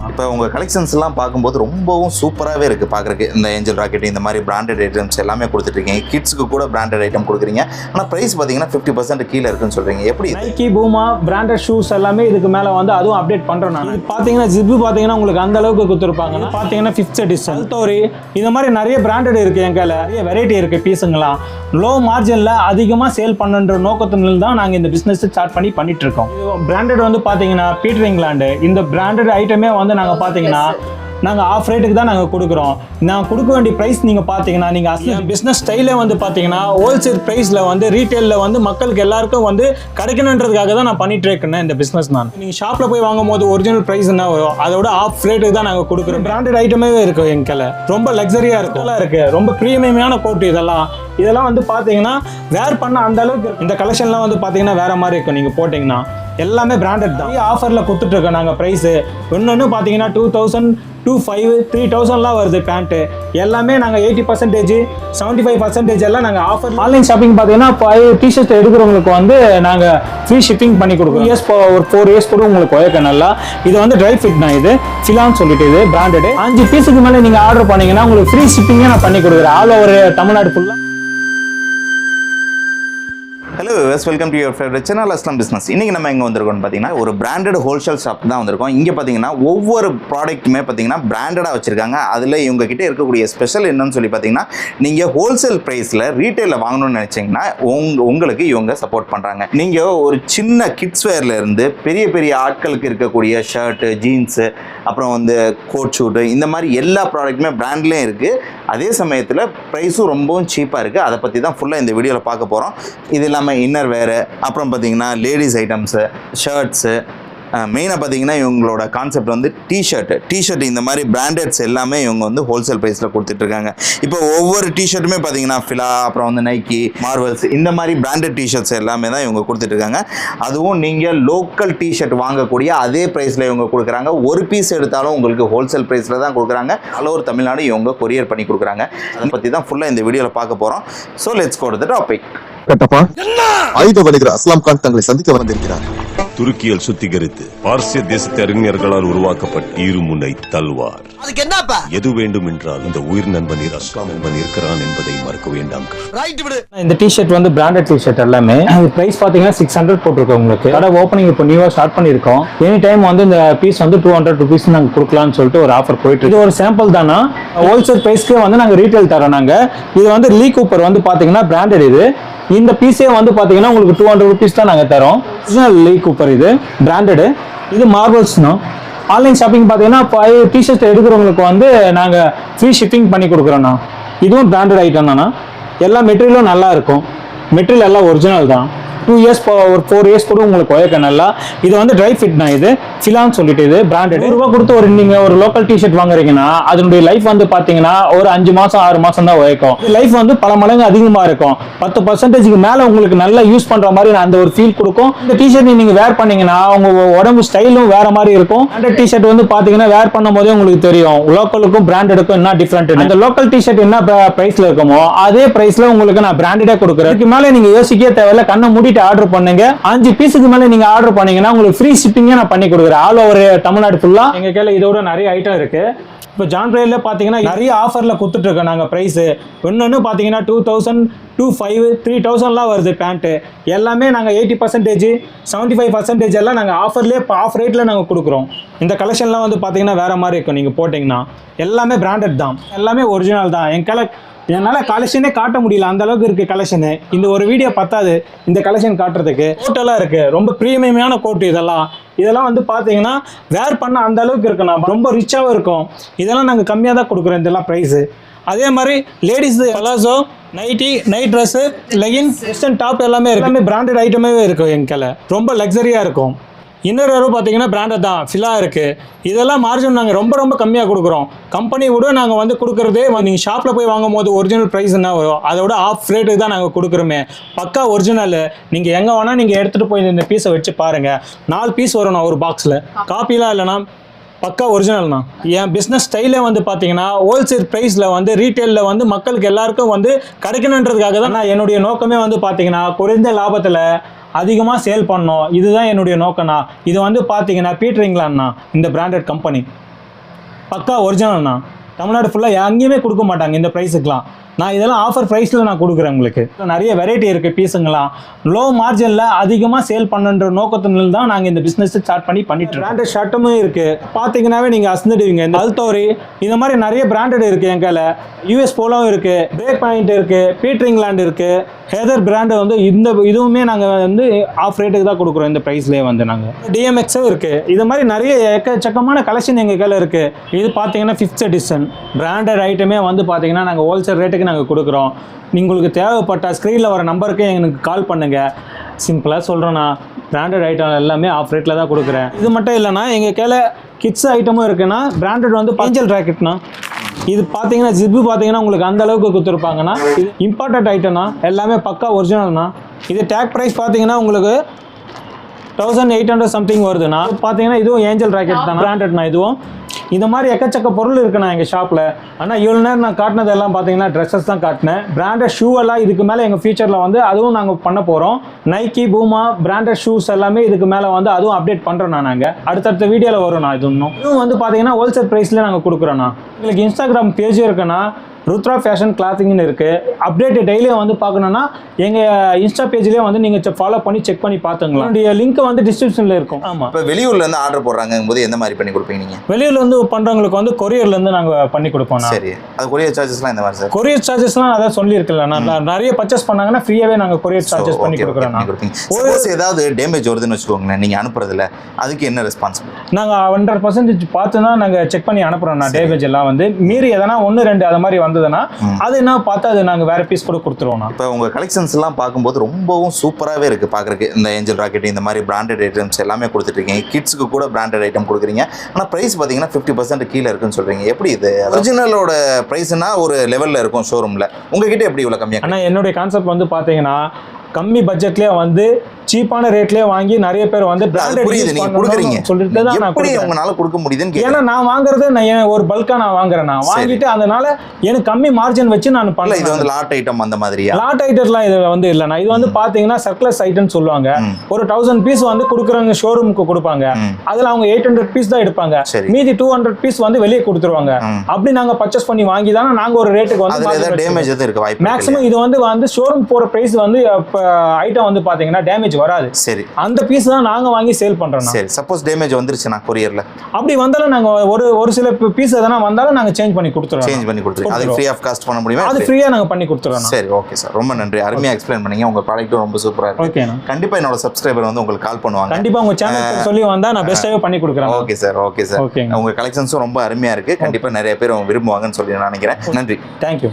இப்போ உங்கள் கலெக்ஷன்ஸ்லாம் பார்க்கும்போது ரொம்பவும் சூப்பராகவே இருக்குது பார்க்குறக்கு. இந்த ஏஞ்சல் ராக்கெட் இந்த மாதிரி பிராண்டட் ஐட்டம்ஸ் எல்லாமே கொடுத்துட்ருக்கீங்க. கிட்ஸுக்கு கூட பிராண்டட் ஐட்டம் கொடுக்குறீங்க. ஆனால் ப்ரைஸ் பார்த்தீங்கன்னா 50% கீழே இருக்குன்னு சொல்கிறீங்க. எப்படி நைக்கி, பூமா பிராண்டட் ஷூஸ் எல்லாமே இதுக்கு மேலே வந்து அதுவும் அப்டேட் பண்ணுறோம். நான் பார்த்தீங்கன்னா ஜிப்பு பார்த்தீங்கன்னா உங்களுக்கு அந்த அளவுக்கு கொடுத்துருப்பாங்க. பார்த்தீங்கன்னா 5th எடிஷன் அல்டோரி இந்த மாதிரி நிறைய பிராண்டட் இருக்குது. என் கையில் நிறைய வெரைட்டி இருக்குது. பீஸுங்களாம் லோ மார்ஜினில் அதிகமாக சேல் பண்ணுன்ற நோக்கத்தினால தான் நாங்கள் இந்த பிஸ்னஸ் ஸ்டார்ட் பண்ணிட்டு இருக்கோம். பிராண்டட் வந்து பார்த்தீங்கன்னா பீட்டர் இங்கிலாந்து இந்த பிராண்டட் ஐட்டமே வந்து நாங்கள் பார்த்தீங்கன்னா நாங்கள் ஆஃப் ரேட்டுக்கு தான் நாங்கள் கொடுக்குறோம். நான் கொடுக்க வேண்டிய ப்ரைஸ் நீங்கள் பார்த்தீங்கன்னா நீங்கள் அசல் பிஸ்னஸ் ஸ்டைலே வந்து பார்த்தீங்கன்னா ஹோல்சேல் ப்ரைஸில் வந்து ரீட்டெயிலில் வந்து மக்களுக்கு எல்லாருக்கும் வந்து கிடைக்கணுன்றதுக்காக தான் நான் பண்ணிட்டு இருக்கேன் இந்த பிஸ்னஸ். நான் நீங்கள் ஷாப்பில் போய் வாங்கும் போது ஒரிஜினல் ப்ரைஸ் என்ன வரும் அதோட ஆஃப் ரேட்டுக்கு தான் நாங்கள் கொடுக்குறோம். பிராண்டட் ஐட்டமே இருக்கும் என் கையில். ரொம்ப லக்ஸரியாக இருக்குது, ரொம்ப ப்ரீமியமான கோட்டு. இதெல்லாம் வந்து பார்த்தீங்கன்னா வேர் பண்ண அந்த அளவுக்கு இந்த கலெக்ஷன்லாம் வந்து பார்த்தீங்கன்னா வேற மாதிரி இருக்கும். நீங்கள் போட்டிங்கன்னா எல்லாமே பிராண்டட் தான். ஆஃபரில் கொடுத்துட்ருக்கோம் நாங்கள் ப்ரைஸு. ஒன்று பார்த்தீங்கன்னா 2000, 2500, 3000லாம் வருது பேண்ட்டு. எல்லாமே நாங்கள் 80%, 75% எல்லாம் நாங்கள் ஆஃபர். ஆன்லைன் ஷாப்பிங் பார்த்தீங்கன்னா 5 டிஷர்ட் எடுக்கிறவங்களுக்கு வந்து நாங்கள் ஃப்ரீ ஷிப்பிங் பண்ணி கொடுக்குறோம். ஒரு 4 இயர்ஸ் கூட உங்களுக்கு உழைக்க நல்லா. இது வந்து ட்ரை ஃபிட் தான். இது ஃபிலான்னு சொல்லிட்டு இது பிராண்டடு. 5 பீஸுக்கு மேலே நீங்கள் ஆர்டர் பண்ணீங்கன்னா உங்களுக்கு ஃப்ரீ ஷிப்பிங்கே நான் பண்ணி கொடுக்குறேன் ஆல் ஓவர் தமிழ்நாடு ஃபுல்லாக. Hello viewers, welcome to your favourite channel அஸ்லாம் பிஸ்னஸ். இன்றைக்கி நம்ம எங்கே வந்திருக்கோம்னு பார்த்தீங்கன்னா ஒரு பிராண்டட் ஹோல்சேல் ஷாப் தான் வந்திருக்கோம். இங்கே பார்த்தீங்கன்னா ஒவ்வொரு ப்ராடக்ட்டுமே பார்த்தீங்கன்னா பிராண்டடாக வச்சுருக்காங்க. அதில் இவங்ககிட்ட இருக்கக்கூடிய ஸ்பெஷல் என்னன்னு சொல்லி பார்த்தீங்கன்னா நீங்கள் ஹோல்சேல் ப்ரைஸில் ரீட்டெயிலில் வாங்கணும்னு நினச்சிங்கன்னா உங்களுக்கு இவங்க சப்போர்ட் பண்ணுறாங்க. நீங்கள் ஒரு சின்ன கிட்ஸ் வேர்லேருந்து பெரிய பெரிய ஆட்களுக்கு இருக்கக்கூடிய ஷர்ட்டு, ஜீன்ஸு, அப்புறம் வந்து கோட் ஷூட்டு இந்த மாதிரி எல்லா ப்ராடக்ட்டுமே பிராண்ட்லேயும் இருக்குது. அதே சமயத்தில் ப்ரைஸும் ரொம்பவும் சீப்பாக இருக்குது. அதை பற்றி தான் ஃபுல்லாக இந்த வீடியோவில் பார்க்க போகிறோம். இது இல்லாமல் இன்னர் வேறு, அப்புறம் பார்த்தீங்கன்னா லேடிஸ் ஐட்டம்ஸு, ஷர்ட்ஸு, மெயினாக பார்த்தீங்கன்னா இவங்களோட கான்செப்ட் வந்து டிஷர்ட் இந்த மாதிரி பிராண்டட்ஸ் எல்லாமே இவங்க வந்து ஹோல்சேல் ப்ரைஸில் கொடுத்துட்ருக்காங்க. இப்போ ஒவ்வொரு டிஷர்ட்டுமே பார்த்தீங்கன்னா ஃபிலா, அப்புறம் வந்து நைக்கி, மார்வல்ஸ் இந்த மாதிரி பிராண்டட் டிஷர்ட்ஸ் எல்லாமே தான் இவங்க கொடுத்துட்ருக்காங்க. அதுவும் நீங்கள் லோக்கல் டிஷர்ட் வாங்கக்கூடிய அதே ப்ரைஸில் இவங்க கொடுக்குறாங்க. ஒரு பீஸ் எடுத்தாலும் உங்களுக்கு ஹோல்சேல் ப்ரைஸில் தான் கொடுக்குறாங்க. ஆல் ஓவர் தமிழ்நாடு இவங்க கொரியர் பண்ணி கொடுக்குறாங்க. அதை பற்றி தான் ஃபுல்லாக இந்த வீடியோவில் பார்க்க போகிறோம். So let's go to the topic. Kattappa, ஆயுத வணிகர் அஸ்லாம் கான் தங்களை சந்திக்க வந்திருக்கிறார். துருக்கியில் சுத்திகரித்து பார்சிய தேசத்து அறிஞர்களால் உருவாக்கப்பட்ட இருமுனை தல்வார். எது வேண்டும் என்றால் இந்த உயிர் நண்பன் அஸ்லாம் நண்பன் இருக்கிறான் என்பதை மறக்க வேண்டாம். இந்த டிஷர்ட் வந்து பிராண்டட் டிஷர்ட் எல்லாமே பிரைஸ் பாத்தீங்கன்னா 600 போட்டிருக்கோம். உங்களுக்கு கடை ஓப்பனிங் இப்போ நியூவா ஸ்டார்ட் பண்ணிருக்கோம். எனி டைம் வந்து இந்த பீஸ் வந்து 200 rupees நாங்க கொடுக்கலாம்னு சொல்லிட்டு ஒரு ஆஃபர் போயிட்டு. இது ஒரு சாம்பிள் தானா. ஹோல்சேல் பிரைஸ்க்கு வந்து நாங்க ரீட்டைல் தரோம். நாங்க இது வந்து லீ கூப்பர் வந்து பாத்தீங்கன்னா பிராண்டட். இது இந்த பீஸே வந்து பாத்தீங்கன்னா உங்களுக்கு 200 rupees தான் நாங்க தரோம். லீ கூப்பர் இது பிராண்டடு. இது மார்வல்ஸ்னா ஆன்லைன் ஷாப்பிங் பார்த்தீங்கன்னா 5 டிஷர்ட் எடுக்கிறவங்களுக்கு வந்து நாங்கள் ஃப்ரீ ஷிப்பிங் பண்ணி கொடுக்குறோண்ணா. இதுவும் பிராண்டட் ஐட்டம் தானா. எல்லா மெட்டீரியலும் நல்லா இருக்கும். மெட்டீரியல் எல்லாம் ஒரிஜினல் தான். 2 இயர்ஸ், ஒரு 4 இயர்ஸ் கூட உங்களுக்கு உழைக்க நல்லா. இது வந்து ட்ரை ஃபிட் தான். இது ஃபிலான்னு சொல்லிட்டு இது பிராண்டட். ரூபா கொடுத்து நீங்கள் ஒரு லோக்கல் டிஷர்ட் வாங்குறீங்கன்னா அதனுடைய லைஃப் வந்து பார்த்தீங்கன்னா ஒரு 5 மாதம் 6 மாதம் தான் உழைக்கும். லைஃப் வந்து பல மடங்கு அதிகமாக இருக்கும். 10% மேலே உங்களுக்கு நல்லா யூஸ் பண்ணுற மாதிரி அந்த ஒரு ஃபீல் கொடுக்கும். இந்த டிஷர்ட் நீங்கள் வேர் பண்ணீங்கன்னா உங்கள் உடம்பு ஸ்டைலும் வேற மாதிரி இருக்கும். பிராண்டட் டிஷர்ட் வந்து பார்த்தீங்கன்னா வேர் பண்ணும் போதே உங்களுக்கு தெரியும் லோக்கலுக்கும் பிராண்டடுக்கும் என்ன டிஃப்ரெண்ட். அந்த லோக்கல் டிஷர்ட் என்ன ப்ரைஸில் இருக்குமோ அதே ப்ரைஸில் உங்களுக்கு நான் பிராண்டடே கொடுக்குறேன். இதுக்கு மேலே நீங்கள் யோசிக்கவே தேவையில்ல. கண்ணை மூடிட்டு ஆர்டர் பண்ணுங்க. 5 பீஸுக்கு மேல நீங்க ஆர்டர் பண்ணீங்கன்னா உங்களுக்கு ஃப்ரீ ஷிப்பிங்கே நான் பண்ணி கொடுக்குறேன் ஆல் ஓவர் தமிழ்நாடு ஃபுல்லா. எங்க கையில இதோட நிறைய ஐட்டம் இருக்கு. இப்போ ஜான் பிரைல பாத்தீங்கன்னா நிறைய ஆஃபர்ல கொடுத்துட்டு இருக்கோம் நாங்க பிரைஸ். ஒன்னு பாத்தீங்கன்னா 2000, 2500, 3000லாம் வருது பேண்ட். எல்லாமே நாங்க 80%, 75% எல்லாம் நாங்க ஆஃபர்லயே ஆஃப் ரேட்ல நாங்க கொடுக்குறோம். இந்த கலெக்ஷன்லாம் வந்து பாத்தீங்கன்னா வேற மாதிரி இருக்கும். நீங்க போட்டீங்கன்னா எல்லாமே பிராண்டட் தான், எல்லாமே ஒரிஜினல் தான். என்னால் கலெக்ஷனே காட்ட முடியல, அந்த அளவுக்கு இருக்குது கலெக்ஷனு. இந்த ஒரு வீடியோ பத்தாது இந்த கலெக்ஷன் காட்டுறதுக்கு. கோட்டெல்லாம் இருக்குது, ரொம்ப ப்ரீமியமான கோட்டு. இதெல்லாம் வந்து பார்த்தீங்கன்னா வேர் பண்ண அந்த அளவுக்கு இருக்குண்ணா. ரொம்ப ரிச்சாகவும் இருக்கும். இதெல்லாம் நாங்கள் கம்மியாக தான் கொடுக்குறோம் இதெல்லாம் ப்ரைஸு. அதே மாதிரி ladies palazzo, nighty, night dress, legging, western top எல்லாமே பிராண்டட் ஐட்டமே இருக்கும். எங்கள் ரொம்ப லக்ஸரியாக இருக்கும். இன்னொரு பார்த்தீங்கன்னா பிராண்டட் தான், ஃபிலா இருக்குது. இதெல்லாம் மார்ஜின் நாங்கள் ரொம்ப ரொம்ப கம்மியாக கொடுக்குறோம். கம்பெனி கூட நாங்கள் வந்து கொடுக்குறதே நீங்கள் ஷாப்பில் போய் வாங்கும் போது ஒரிஜினல் ப்ரைஸ் என்ன வரும் அதோட ஆஃப் ரேட்டுக்கு தான் நாங்கள் கொடுக்குறோமே. பக்கா ஒரிஜினல். நீங்கள் எங்கே வேணால் நீங்கள் எடுத்துகிட்டு போய் இந்த பீஸை வச்சு பாருங்கள். 4 பீஸ் வரும் ஒரு பாக்ஸில். காப்பிலாம் இல்லைனா பக்கா ஒரிஜினல்னா. என் பிஸ்னஸ் ஸ்டைலே வந்து பார்த்தீங்கன்னா ஹோல்சேல் ப்ரைஸில் வந்து ரீட்டெயிலில் வந்து மக்களுக்கு எல்லாருக்கும் வந்து கிடைக்கணுன்றதுக்காக தான் நான் என்னுடைய நோக்கமே வந்து பார்த்தீங்கன்னா குறைந்த லாபத்தில் அதிகமாக சேல் பண்ணோம். இதுதான் என்னுடைய நோக்கம்னா. இது வந்து பார்த்தீங்கன்னா பீட்டர் இங்கிலாந்துண்ணா இந்த பிராண்டட் கம்பெனி. பக்கா ஒரிஜினல்ண்ணா. தமிழ்நாடு ஃபுல்லாக எங்கேயுமே கொடுக்க மாட்டாங்க இந்த ப்ரைஸுக்கெலாம். நான் இதெல்லாம் ஆஃபர் ப்ரைஸில் நான் கொடுக்குறேன் உங்களுக்கு. நிறைய வெரைட்டி இருக்குது பீஸுங்களாம். லோ மார்ஜினில் அதிகமாக சேல் பண்ணுன்ற நோக்கத்தினால தான் நாங்கள் இந்த பிஸ்னஸ் ஸ்டார்ட் பண்ணிட்டு இருக்கோம். பிராண்டட் ஷர்ட்டுமே இருக்குது. பார்த்தீங்கன்னாவே நீங்கள் அசந்துடுவீங்க. இந்த அல்தோரி இந்த மாதிரி நிறைய பிராண்டட் இருக்குது என் கையில். யூஎஸ் போலோவும் இருக்குது, பிரேக் பாயிண்ட் இருக்குது, பீட்டர் இங்கிலாந்து இருக்குது, ஹெதர் பிராண்டு வந்து இதுவுமே நாங்கள் வந்து ஆஃப் ரேட்டுக்கு தான் கொடுக்குறோம் இந்த ப்ரைஸ்லேயே வந்து. நாங்கள் டிஎம்எக்ஸும் இருக்குது. இது மாதிரி நிறைய எக்கச்சக்கமான கலெக்ஷன் எங்கள் கையில் இருக்குது. இது பார்த்தீங்கன்னா 5th எடிஷன் பிராண்டட் ஐட்டமே வந்து பார்த்தீங்கன்னா நாங்கள் ஹோல்சேல் ரேட்டுக்கு நாங்கள் கொடுக்குறோம். உங்களுக்கு தேவைப்பட்ட ஸ்க்ரீனில் வர நம்பருக்கு எனக்கு கால் பண்ணுங்கள். சிம்பிளாக சொல்கிறேன்னா பிராண்டட் ஐட்டம் எல்லாமே ஆஃப் ரேட்டில் தான் கொடுக்குறேன். இது மட்டும் இல்லைனா எங்கள் கையில் கிட்ஸ் ஐட்டமும் இருக்குன்னா பிராண்டட் வந்து ஏஞ்சல் ராக்கெட்னா இது பார்த்தீங்கன்னா ஜிப்பு பார்த்தீங்கன்னா உங்களுக்கு அந்த அளவுக்கு கொடுத்துருப்பாங்கன்னா இது இம்பார்ட்டன்ட் ஐட்டம்னா எல்லாமே பக்கா ஒரிஜினல்னா. இது டேக் ப்ரைஸ் பார்த்தீங்கன்னா உங்களுக்கு 1800 சம்திங் வருதுண்ணா. பார்த்தீங்கன்னா இதுவும் ஏஞ்சல் ராக்கெட் தான் பிராண்டட்னா. இதுவும் இந்த மாதிரி எக்கச்சக்க பொருள் இருக்குண்ணா எங்கள் ஷாப்பில். ஆனால் இவ்வளோ நேரம் நான் காட்டினது எல்லாம் பார்த்தீங்கன்னா ட்ரெஸ்ஸஸ் தான் காட்டினேன். பிராண்டட் ஷூ எல்லாம் இதுக்கு மேலே எங்கள் ஃபியூச்சரில் வந்து அதுவும் நாங்கள் பண்ண போகிறோம். நைக்கி, பூமா பிராண்டட் ஷூஸ் எல்லாமே இதுக்கு மேலே வந்து அதுவும் அப்டேட் பண்ணுறோண்ணா. நாங்கள் அடுத்தடுத்த வீடியோவில் வரும்ண்ணா. இதுவும் வந்து பார்த்தீங்கன்னா ஹோல்சேல் ப்ரைஸில் நாங்கள் கொடுக்குறோண்ணா. உங்களுக்கு இன்ஸ்டாகிராம் பேஜும் இருக்குன்னா ருத்ரா ஃபேஷன் கிளாத்திங்னு இருக்குது. அப்டேட் டெய்லியும் வந்து பார்க்கணுன்னா எங்கள் இன்ஸ்டா பேஜ்லேயே வந்து நீங்கள் ஃபாலோ பண்ணி செக் பண்ணி பார்த்துங்களா. என்னுடைய லிங்க் வந்து டிஸ்கிரிப்ஷனில் இருக்கும். ஆமாம். இப்போ வெளியூர்லேருந்து ஆர்டர் போடுறாங்க போது எந்த மாதிரி பண்ணி கொடுப்பீங்க நீங்கள்? வெளியூர்லேருந்து பண்ணுறவங்களுக்கு வந்து கொரியர்லேருந்து நாங்கள் பண்ணி கொடுப்போம். சரி, அது கொரியர் சார்ஜஸ்லாம் இந்த மாதிரி சார்? கொரியர் சார்ஜஸ்லாம் அதான் சொல்லியிருக்கல. நான் நிறைய பர்ச்சேஸ் பண்ணாங்கன்னா ஃப்ரீயாகவே நாங்கள் கொரியர் சார்ஜஸ் பண்ணி கொடுக்குறோம். ஏதாவது டேமேஜ் வருதுன்னு வச்சுக்கோங்களேன், நீங்கள் அனுப்புறதுல அதுக்கு என்ன ரெஸ்பான்சிபிள்? நாங்கள் 100% பார்த்து தான் நாங்கள் செக் பண்ணி அனுப்புகிறோம். டேமேஜ் எல்லாம் வந்து மீறி எதனா 1-2 அது மாதிரி வந்ததுன்னா அது என்ன பார்த்து அது நாங்கள் வேற பீஸ் கூட கொடுத்துருவோம். இப்போ உங்கள் கலெக்ஷன்ஸ் எல்லாம் பார்க்கும்போது ரொம்பவும் சூப்பராகவே இருக்குது பார்க்குறக்கு. இந்த ஏஞ்சல் ராக்கெட் இந்த மாதிரி பிராண்டட் ஐட்டம்ஸ் எல்லாமே கொடுத்துட்ருக்கீங்க. கிட்ஸுக்கு கூட பிராண்டட் ஐட்டம் கொடுக்குறீங்க. ஆனால் ப்ரைஸ் பார்த்தீங்கன்னா 50% கீழே இருக்குன்னு சொல்கிறீங்க. எப்படி இது ஒரிஜினலோட ப்ரைஸ்னா ஒரு லெவலில் இருக்கும் ஷோரூமில், உங்ககிட்ட எப்படி இவ்வளோ கம்மியாக? ஆனால் என்னுடைய கான்செப்ட் வந்து பார்த்தீங்கன்னா கம்மி பட்ஜெட்லேயே வந்து சீப்பான ரேட்லேயே வாங்கி நிறைய பேர் வந்து சொல்லிட்டு தான் உங்களால கொடுக்க முடியுதுன்னு. ஏன்னா நான் வாங்குறது நான் ஒரு பல்கா நான் வாங்குறேன். நான் வாங்கிட்டு அதனால எனக்கு கம்மி மார்ஜின் வச்சு நான் பண்ணல. இது வந்து லாட் ஐட்டம் அந்த மாதிரியா? லாட் ஐட்டம்லாம் இது வந்து இல்லைண்ணா. இது வந்து பார்த்தீங்கன்னா சர்க்ளஸ் ஐட்டம்னு சொல்லுவாங்க. ஒரு 1000 பீஸ் வந்து கொடுக்குறவங்க ஷோரூமுக்கு கொடுப்பாங்க. அதில் அவங்க 800 பீஸ் தான் எடுப்பாங்க. மீதி 200 பீஸ் வந்து வெளியே கொடுத்துருவாங்க. அப்படி நாங்கள் பர்ச்சேஸ் பண்ணி வாங்கி தானே நாங்கள் ஒரு ரேட்டுக்கு வந்து டேமேஜ் எதுவும் இருக்கு வாய்ப்பு. மேக்ஸிமம் இது வந்து ஷோரூம் போகிற ப்ரைஸ் வந்து ஐட்டம் வந்து பார்த்தீங்கன்னா டேமேஜ் வராது. சரி, அந்த பீஸ் தான் நாங்க வாங்கி சேல் பண்றோம். சரி, சப்போஸ் டேமேஜ் வந்துருச்சுனா கொரியர்ல அப்படி வந்தாலும் நாங்க ஒரு சில பீஸ் எதனா வந்தாலும் நாங்க சேஞ்ச் பண்ணி கொடுத்துறோம். அது ஃப்ரீ ஆஃப் காஸ்ட் பண்ண முடியுமா? அது ஃப்ரீயா நாங்க பண்ணி கொடுத்துறோம். சரி, ஓகே சார், ரொம்ப நன்றி. அருமையா எக்ஸ்பிளைன் பண்ணீங்க. உங்க ப்ராடக்ட் ரொம்ப சூப்பரா இருக்கு. ஓகேண்ணா. கண்டிப்பா என்னோட சப்ஸ்கிரைபர் வந்து உங்களுக்கு கால் பண்ணுவாங்க. கண்டிப்பா உங்க சேனல் சொல்லி வந்தா நான் பெஸ்ட்டாவே பண்ணி கொடுக்குறேன். Okay sir, okay sir. உங்க கலெக்ஷன்ஸும் ரொம்ப அருமையா இருக்கு. கண்டிப்பா நிறைய பேர் விரும்புவாங்கன்னு சொல்லி நான் நினைக்கிறேன். நன்றி. தேங்க்யூ.